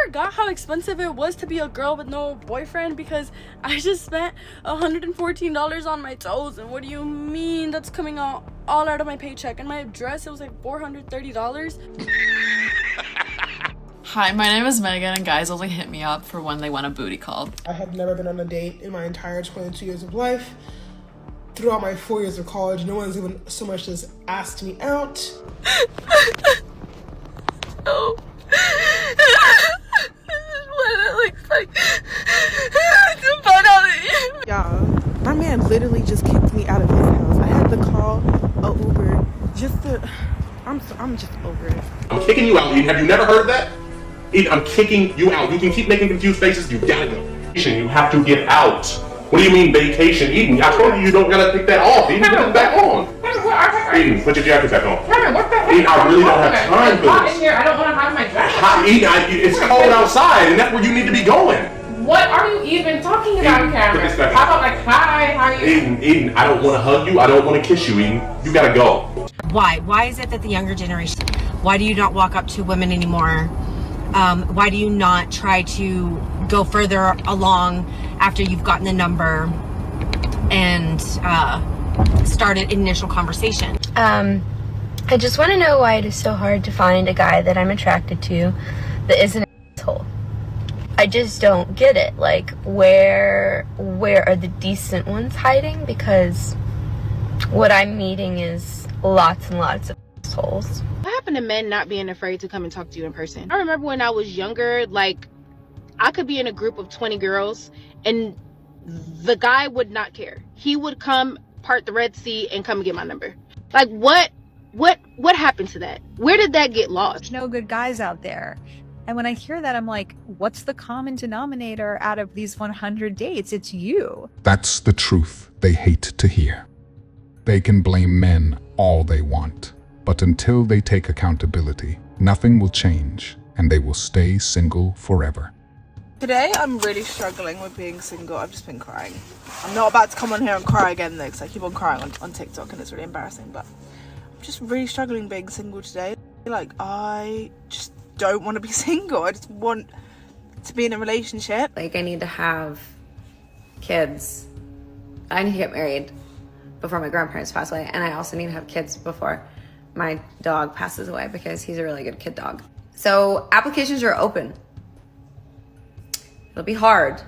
forgot how expensive it was to be a girl with no boyfriend because I just spent $114 on my toes. And what do you mean that's coming all out of my paycheck? And my dress, it was like $430. Hi, my name is Megan, and guys only hit me up for when they want a booty call. I have never been on a date in my entire 22 years of life. Throughout my 4 years of college, no one's even so much as asked me out. Oh. This is what it looks like. To find out. Y'all, my man literally just kicked me out of his house. I had to call a Uber just to... I'm just over it. I'm kicking you out, Eden. Have you never heard of that? Eden, I'm kicking you out. You can keep making confused faces. You gotta go. You have to get out. What do you mean vacation, Eden? I told you don't gotta take that off. Eden, put it back on. Eden, put your jacket back on. Eden, I really don't have time for this. I don't want to have my jacket. Hot, Eden, it's cold outside, and that's where you need to be going. What are you even talking about, Eden, Cameron? put this back on. How about like, hi, how are you? Eden, I don't want to hug you. I don't want to kiss you, Eden. You gotta go. Why? Why is it that the younger generation, why do you not walk up to women anymore? Why do you not try to go further along after you've gotten the number and start an initial conversation? I just want to know why it is so hard to find a guy that I'm attracted to that isn't an asshole. I just don't get it. Like, where are the decent ones hiding? Because what I'm meeting is lots and lots of assholes. What happened to men not being afraid to come and talk to you in person? I remember when I was younger, like, I could be in a group of 20 girls and the guy would not care. He would come, part the Red Sea, and come and get my number. Like, what happened to that? Where did that get lost? There's no good guys out there. And when I hear that, I'm like, what's the common denominator out of these 100 dates? It's you. That's the truth they hate to hear. They can blame men all they want, but until they take accountability, nothing will change, and they will stay single forever. Today, I'm really struggling with being single. I've just been crying. I'm not about to come on here and cry again though, because I keep on crying on TikTok and it's really embarrassing, but I'm just really struggling being single today. Like, I just don't want to be single. I just want to be in a relationship. Like, I need to have kids. I need to get married before my grandparents pass away, and I also need to have kids before my dog passes away because he's a really good kid dog. So applications are open. It'll be hard,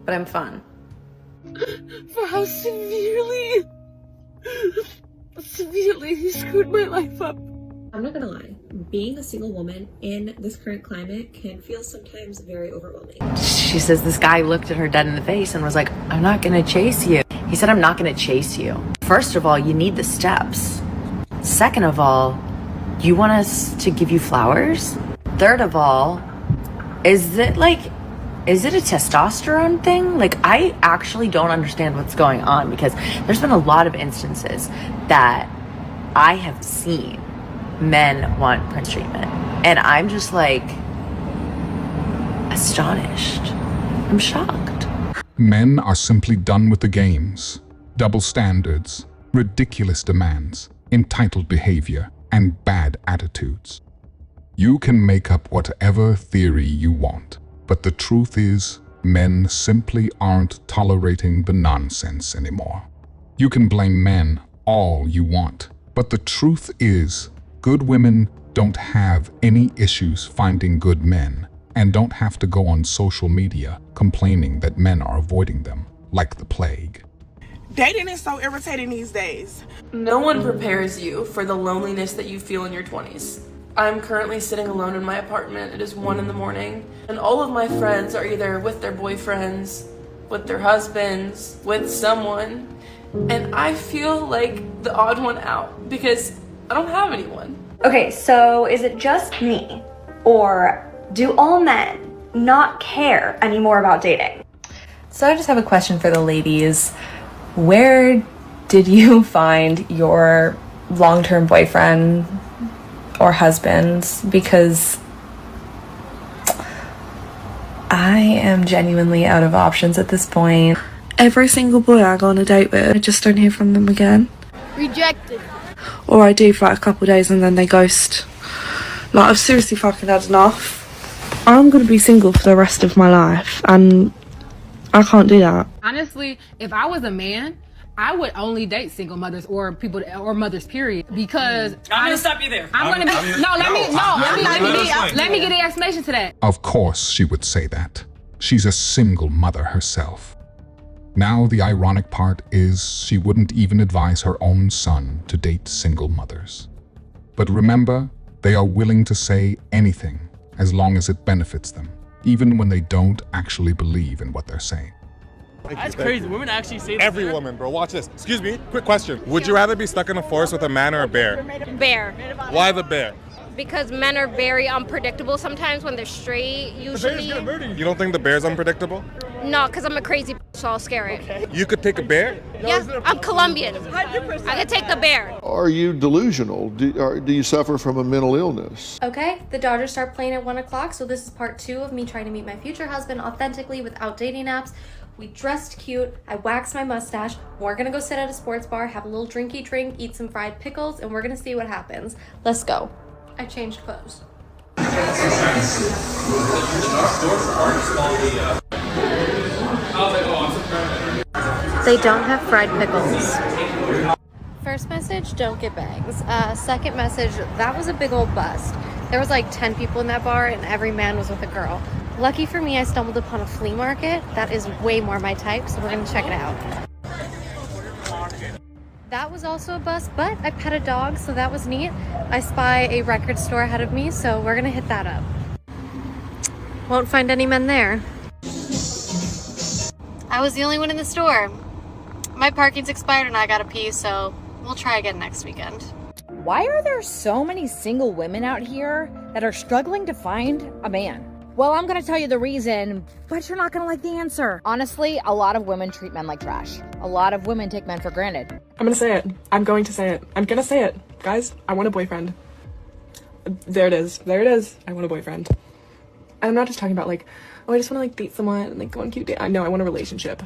but I'm fun. For how severely he screwed my life up. I'm not gonna lie, being a single woman in this current climate can feel sometimes very overwhelming. She says this guy looked at her dead in the face and was like, I'm not gonna chase you. He said, I'm not gonna chase you. First of all, you need the steps. Second of all, you want us to give you flowers? Third of all, is it a testosterone thing? Like, I actually don't understand what's going on, because there's been a lot of instances that I have seen men want Prince treatment, and I'm just like astonished. I'm shocked. Men are simply done with the games, double standards, ridiculous demands, entitled behavior, and bad attitudes. You can make up whatever theory you want, but the truth is, men simply aren't tolerating the nonsense anymore. You can blame men all you want, but the truth is, good women don't have any issues finding good men, and don't have to go on social media complaining that men are avoiding them like the plague. Dating is so irritating these days. No one prepares you for the loneliness that you feel in your 20s. I'm currently sitting alone in my apartment. It is 1 a.m, and all of my friends are either with their boyfriends, with their husbands, with someone, and I feel like the odd one out because I don't have anyone. Okay, so is it just me, or do all men not care anymore about dating? So I just have a question for the ladies. Where did you find your long-term boyfriend or husband? Because I am genuinely out of options at this point. Every single boy I go on a date with, I just don't hear from them again. Rejected. Or I do for like a couple of days and then they ghost. Like, I've seriously fucking had enough. I'm going to be single for the rest of my life, and I can't do that. Honestly, if I was a man, I would only date single mothers or people or mothers, period. Because I'm gonna stop you there. Let me get an explanation to that. Of course she would say that. She's a single mother herself. Now the ironic part is she wouldn't even advise her own son to date single mothers. But remember, they are willing to say anything as long as it benefits them, even when they don't actually believe in what they're saying. That's crazy. Women actually say that. Every woman, bro. Watch this. Excuse me. Quick question. Would you rather be stuck in a forest with a man or a bear? Bear. Why the bear? Because men are very unpredictable sometimes when they're straight, usually. You don't think the bear's unpredictable? No, because I'm a crazy so I'll scare it. You could take a bear? Yeah, I'm Colombian. 100%. I could take the bear. Are you delusional? Do you suffer from a mental illness? Okay, the Dodgers start playing at 1 o'clock, so this is part 2 of me trying to meet my future husband authentically without dating apps. We dressed cute, I waxed my mustache, we're gonna go sit at a sports bar, have a little drinky drink, eat some fried pickles, and we're gonna see what happens. Let's go. I changed clothes. They don't have fried pickles. First message, don't get bangs. Second message, that was a big old bust. There was like 10 people in that bar and every man was with a girl. Lucky for me, I stumbled upon a flea market. That is way more my type, so we're gonna check it out. That was also a bust, but I pet a dog, so that was neat. I spy a record store ahead of me, so we're gonna hit that up. Won't find any men there. I was the only one in the store. My parking's expired and I gotta pee, so we'll try again next weekend. Why are there so many single women out here that are struggling to find a man? Well, I'm gonna tell you the reason, but you're not gonna like the answer. Honestly, a lot of women treat men like trash. A lot of women take men for granted. I'm gonna say it. I'm going to say it. I'm gonna say it. Guys, I want a boyfriend. There it is. There it is. I want a boyfriend. And I'm not just talking about like, oh, I just wanna like date someone and like go on cute date. I know, I want a relationship.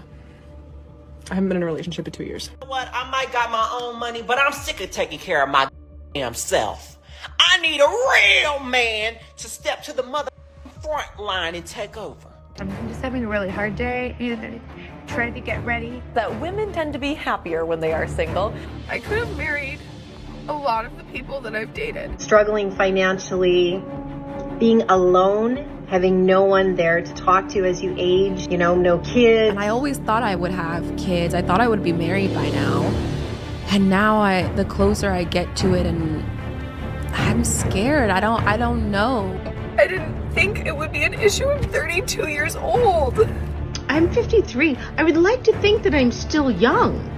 I haven't been in a relationship in 2 years. You know what? I might got my own money, but I'm sick of taking care of my damn self. I need a real man to step to the mother front line and take over. I'm just having a really hard day and trying to get ready. That women tend to be happier when they are single. I could have married a lot of the people that I've dated. Struggling financially, being alone, having no one there to talk to as you age, you know, no kids. And I always thought I would have kids. I thought I would be married by now. And now the closer I get to it, and I'm scared. I don't know. I didn't think it would be an issue. I'm 32 years old. I'm 53. I would like to think that I'm still young,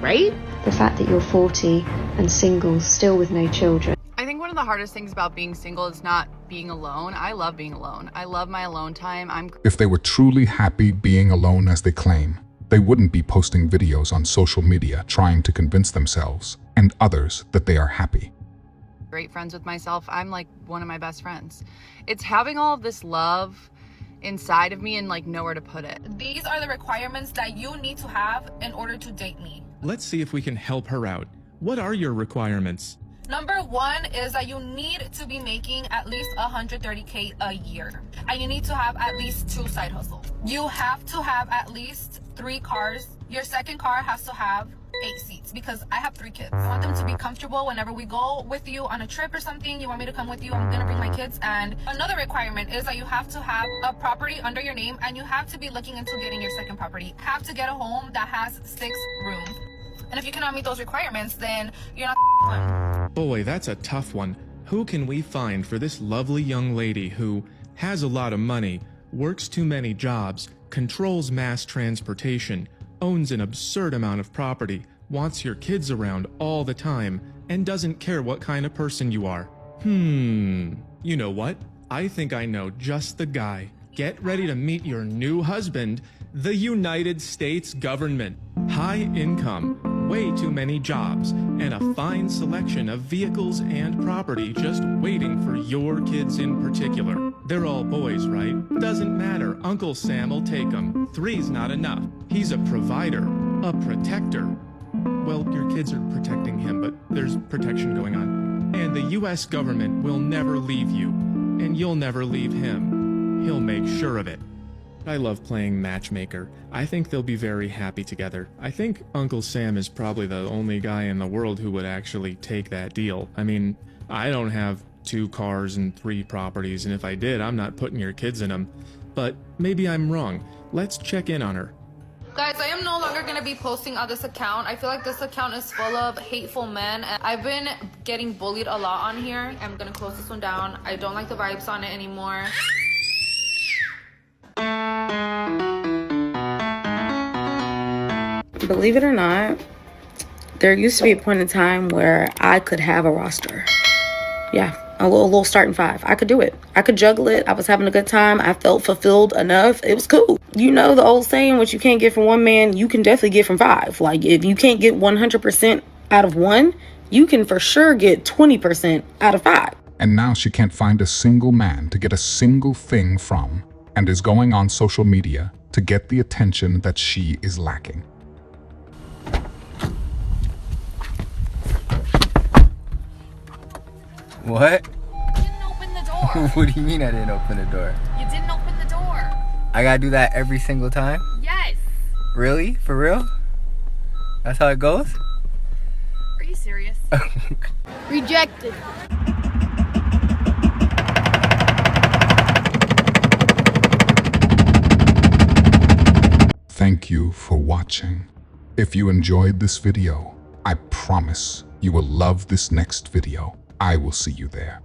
right? The fact that you're 40 and single, still with no children. I think one of the hardest things about being single is not being alone. I love being alone. I love my alone time. If they were truly happy being alone as they claim, they wouldn't be posting videos on social media trying to convince themselves and others that they are happy. Great friends with myself. I'm like one of my best friends. It's having all of this love inside of me and like nowhere to put it. These are the requirements that you need to have in order to date me. Let's see if we can help her out. What are your requirements? Number 1 is that you need to be making at least $130K a year. And you need to have at least 2 side hustles. You have to have at least 3 cars. Your second car has to have 8 seats because I have 3 kids. I want them to be comfortable whenever we go with you on a trip or something. You want me to come with you? I'm gonna bring my kids. And another requirement is that you have to have a property under your name and you have to be looking into getting your second property. You have to get a home that has 6 rooms. And if you cannot meet those requirements, then you're not Boy, that's a tough one. Who can we find for this lovely young lady who has a lot of money, works too many jobs, controls mass transportation, owns an absurd amount of property, wants your kids around all the time, and doesn't care what kind of person you are? You know what? I think I know just the guy. Get ready to meet your new husband, the United States government. High income, way too many jobs, and a fine selection of vehicles and property just waiting for your kids in particular. They're all boys, right? Doesn't matter, Uncle Sam will take them. 3's not enough. He's a provider, a protector. Well, your kids are protecting him, but there's protection going on. And the US government will never leave you, and you'll never leave him. he'll make sure of it. I love playing matchmaker. I think they'll be very happy together. I think Uncle Sam is probably the only guy in the world who would actually take that deal. I mean, I don't have 2 cars and 3 properties, and if I did, I'm not putting your kids in them. But maybe I'm wrong. Let's check in on her. Guys, I am no longer going to be posting on this account. I feel like this account is full of hateful men, and I've been getting bullied a lot on here. I'm going to close this one down. I don't like the vibes on it anymore. Believe it or not, there used to be a point in time where I could have a roster. Yeah, a little starting 5. I could do it. I could juggle it. I was having a good time. I felt fulfilled enough. It was cool. You know the old saying, what you can't get from one man, you can definitely get from 5. Like, if you can't get 100% out of 1, you can for sure get 20% out of 5. And now she can't find a single man to get a single thing from, and is going on social media to get the attention that she is lacking. What? You didn't open the door. What do you mean I didn't open the door? You didn't open the door. I gotta do that every single time? Yes. Really? For real? That's how it goes? Are you serious? Rejected. Thank you for watching. If you enjoyed this video, I promise you will love this next video. I will see you there.